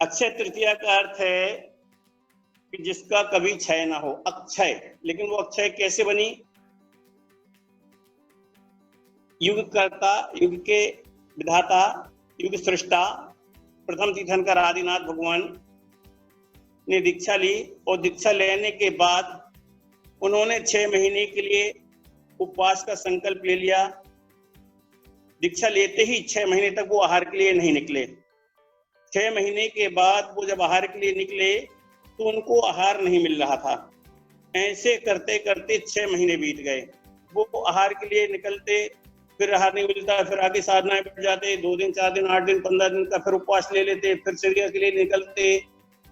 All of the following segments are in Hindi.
अक्षय तृतीया का अर्थ है कि जिसका कभी क्षय ना हो, अक्षय। लेकिन वो अक्षय कैसे बनी? युग कर्ता, युग के विधाता, युग सृष्टा प्रथम तीर्थंकर आदिनाथ भगवान ने दीक्षा ली और दीक्षा लेने के बाद उन्होंने 6 महीने के लिए उपवास का संकल्प ले लिया। दीक्षा लेते ही 6 महीने तक वो आहार के लिए नहीं निकले। 6 महीने के बाद वो जब आहार के लिए निकले तो उनको आहार नहीं मिल रहा था। ऐसे करते करते 6 महीने बीत गए। वो आहार के लिए निकलते, फिर आहार नहीं मिलता, फिर आगे साधनाएं बढ़ जाते, 2 दिन 4 दिन 8 दिन 15 दिन का फिर उपवास ले लेते, फिर चर्या के लिए निकलते।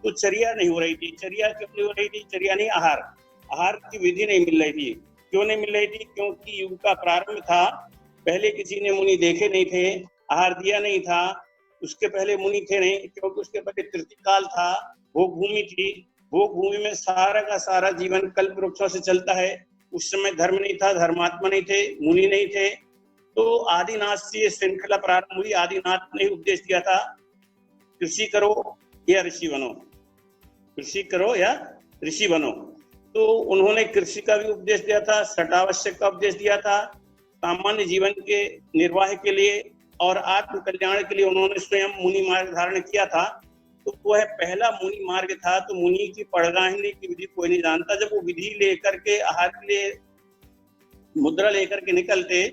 तो चर्या नहीं हो रही थी। चर्या क्यों नहीं हो रही थी? चर्या नहीं, आहार की विधि नहीं मिल रही थी। क्यों नहीं मिल रही थी? क्योंकि युग का प्रारंभ था, पहले किसी ने मुनि देखे नहीं थे, आहार दिया नहीं था। उसके पहले मुनि थे नहीं, क्योंकि उसके पहले तृतीय काल था, भोग भूमि थी। भोग भूमि में सारा का सारा जीवन कल्प वृक्षों से चलता है। उस समय धर्म नहीं था, धर्मात्मा नहीं थे, मुनि नहीं थे। तो आदिनाथ से श्रृंखला प्रारंभ हुई। आदिनाथ ने उपदेश दिया था, कृषि करो या ऋषि बनो, कृषि करो या ऋषि बनो। तो उन्होंने कृषि का भी उपदेश दिया था, सटावश्यक का उपदेश दिया था। सामान्य जीवन के निर्वाह के लिए और आत्म कल्याण के लिए उन्होंने स्वयं मुनि मार्ग धारण किया था। तो वह पहला मुनि मार्ग था। तो मुनि की पड़गाहिनी की विधि कोई नहीं जानता। जब वो विधि लेकर के आहार के लिए मुद्रा लेकर के निकलते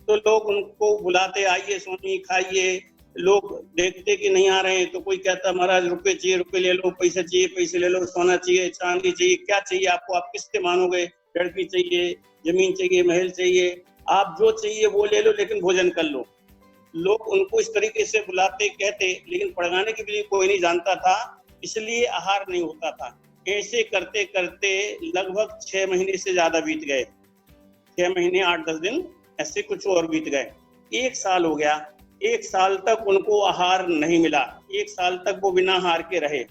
तो लोग उनको बुलाते, आइए स्वामी खाइए। लोग देखते कि नहीं आ रहे हैं तो कोई कहता, महाराज रुपए चाहिए, रुपए ले लो, पैसे चाहिए, पैसे ले लो, सोना चाहिए, चांदी चाहिए, क्या चाहिए आपको, आप किससे मांगोगे? लड़की चाहिए, जमीन चाहिए, महल चाहिए, आप जो चाहिए वो ले लो, लेकिन भोजन कर लो। लोग उनको इस तरीके से बुलाते, कहते, लेकिन पड़गाने की विधि कोई नहीं जानता था, इसलिए आहार नहीं होता था। ऐसे करते करते लगभग 6 महीने से ज्यादा बीत गए। 6 महीने 8-10 दिन ऐसे कुछ और बीत गए। 1 साल हो गया। 1 साल तक उनको आहार नहीं मिला। 1 साल तक वो बिना आहार के रहे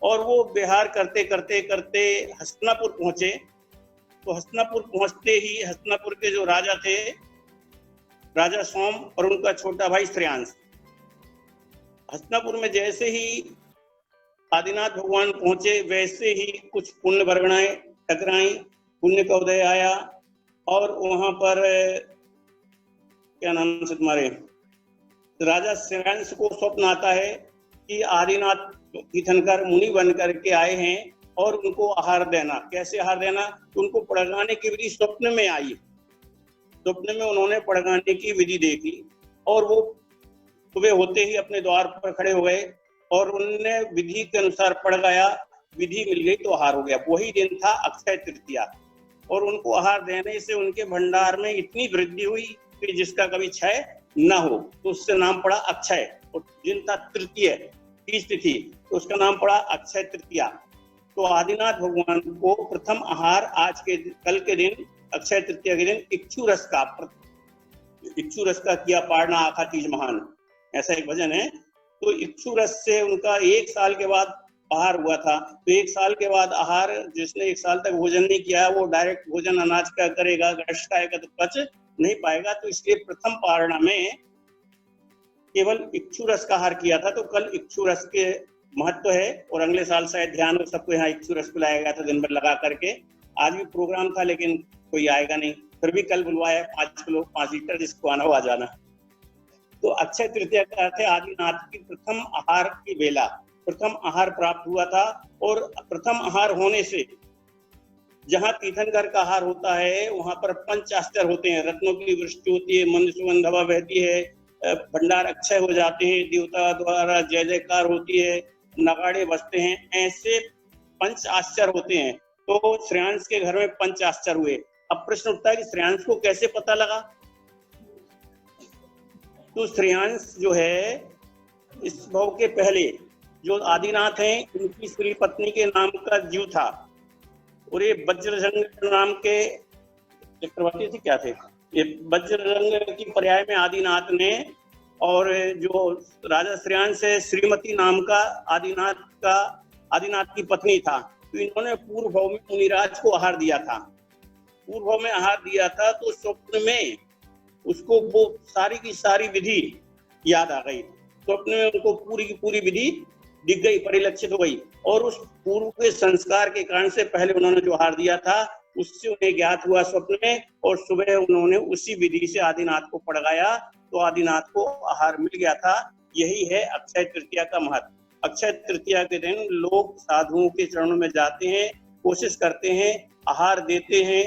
और वो विहार करते करते करते हस्तिनापुर पहुंचे। तो हस्तिनापुर पहुंचते ही हस्तिनापुर के जो राजा थे, राजा सोम और उनका छोटा भाई श्रेयांश, हस्तिनापुर में जैसे ही आदिनाथ भगवान पहुंचे वैसे ही कुछ पुण्य वर्गणाएं टकराई, पुण्य का उदय आया। और वहां पर क्या नाम से तुम्हारे राजा श्रेयांश को स्वप्न आता है कि आदिनाथ तीर्थंकर मुनि बन करके आए हैं और उनको आहार देना। कैसे आहार देना? उनको पड़गाने की विधि स्वप्न में आई। स्वप्न में उन्होंने पड़गाने की विधि देखी और वो सुबह होते ही अपने द्वार पर खड़े हो गए और उनने विधि के अनुसार पड़ गया, विधि मिल गई तो आहार हो गया। वही दिन था अक्षय तृतीया और उनको आहार देने से उनके भंडार में इतनी वृद्धि हुई कि जिसका कभी क्षय न हो, तो उससे नाम पड़ा अक्षय। और दिन था तृतीय, 30 तिथि, तो उसका नाम पड़ा अक्षय तृतीया। तो आदिनाथ भगवान को प्रथम आहार आज के कल के दिन अक्षय तृतीया के दिन इक्षु रस का किया पाड़ना आखा तीज महान, ऐसा एक भजन है। तो इक्षु रस से उनका 1 साल के बाद आहार हुआ था। तो 1 साल के बाद आहार, जिसने 1 साल तक भोजन नहीं किया वो डायरेक्ट भोजन अनाज का करेगा, गश खाएगा तो पच नहीं पाएगा। तो इसलिए प्रथम पारणा में केवल इक्षु रस का आहार किया था। तो कल इक्षु रस के महत्व है और अगले साल शायद ध्यान हो सबको यहाँ इक्षु रस पिलाया गया था दिन भर लगा करके। आज भी प्रोग्राम था लेकिन कोई आएगा नहीं, फिर भी कल बुलवाया 5 किलो 5 लीटर, जिसको आना हो आ जाना। तो अक्षय तृतीया का अर्थ है आदिनाथ की प्रथम आहार की बेला, प्रथम आहार प्राप्त हुआ था। और प्रथम आहार होने से जहाँ तीर्थंकर का आहार होता है वहां पर 5 आश्चर्य होते हैं, रत्नों की वृष्टि होती है, मंद सुगंध हवा बहती है, भंडार अक्षय हो जाते हैं, देवता द्वारा जय जयकार होती है, नगाड़े बजते हैं, ऐसे 5 आश्चर्य होते हैं। तो श्रेयांश के घर में 5 आश्चर्य हुए। अब प्रश्न उठता है कि श्रेयांश को कैसे पता लगा? तो श्रेयांश जो है इस भव के पहले जो आदिनाथ हैं उनकी श्री पत्नी के नाम का जीव था और ये वज्ररंग नाम के चक्रवर्ती थे, क्या थे ये, वज्ररंग की पर्याय में आदिनाथ ने, और जो राजा श्रेयांश है श्रीमती नाम का आदिनाथ की पत्नी था। तो इन्होंने पूर्व भाव में मुनिराज को आहार दिया था। पूर्व भाव में आहार दिया था तो स्वप्न में उसको वो सारी की सारी विधि याद आ गई। स्वप्न में उनको पूरी की पूरी विधि दिख गई, परिलक्षित हो गई, और उस पूर्व के संस्कार के कारण से पहले उन्होंने जो आहार दिया था उससे उन्हें ज्ञात हुआ स्वप्न में, और सुबह उन्होंने उसी विधि से आदिनाथ को पड़गाया तो आदिनाथ को आहार मिल गया था। यही है अक्षय तृतीया का महत्व। अक्षय तृतीया के दिन लोग साधुओं के चरणों में जाते हैं, कोशिश करते हैं, आहार देते हैं।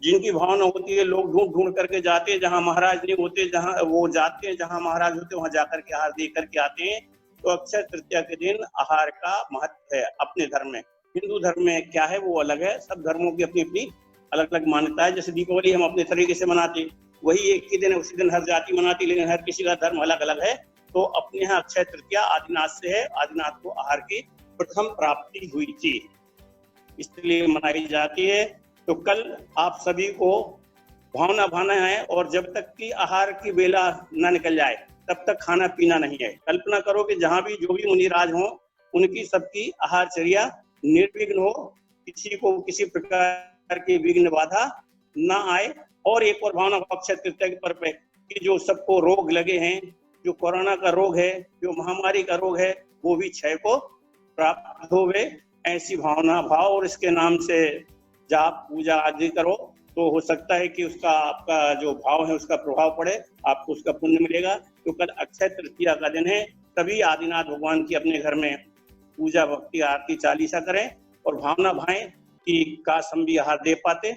जिनकी भावना होती है लोग ढूंढ ढूंढ करके जाते हैं, जहां महाराज नहीं होते जहां वो जाते हैं, जहां महाराज होते वहां जाकर के आहार दे करके आते हैं। तो अक्षय तृतीया के दिन आहार का महत्व है अपने धर्म में। हिंदू धर्म में क्या है वो अलग है, सब धर्मों की अपनी अपनी अलग अलग मान्यता है। जैसे दीपावली हम अपने तरीके से मनाते, वही एक ही दिन है, उसी दिन हर जाति मनाती, लेकिन हर किसी का धर्म अलग अलग है। तो अपने यहाँ अक्षय तृतीया आदिनाथ से है, आदिनाथ को आहार की प्रथम प्राप्ति हुई थी, इसलिए मनाई जाती है। तो कल आप सभी को भावना भाना है, और जब तक कि आहार की बेला न निकल जाए तब तक खाना पीना नहीं है। कल्पना करो कि जहां भी जो भी मुनिराज हो उनकी सबकी आहारचर्या निर्विघ्न हो, किसी को किसी प्रकार की विघ्न बाधा ना आए। और एक और भावना अक्षय तृतीया के पर्व पे कि जो सबको रोग लगे हैं, जो कोरोना का रोग है, जो महामारी का रोग है, वो भी क्षय को प्राप्त होवे, ऐसी भावना भाव और इसके नाम से जाप पूजा आदि करो तो हो सकता है कि उसका आपका जो भाव है उसका प्रभाव पड़े, आपको उसका पुण्य मिलेगा। तो कल अक्षय तृतीया का दिन है, तभी आदिनाथ भगवान की अपने घर में पूजा भक्ति आरती चालीसा करें और भावना भाएं कि काश हम भी आहार दे पाते।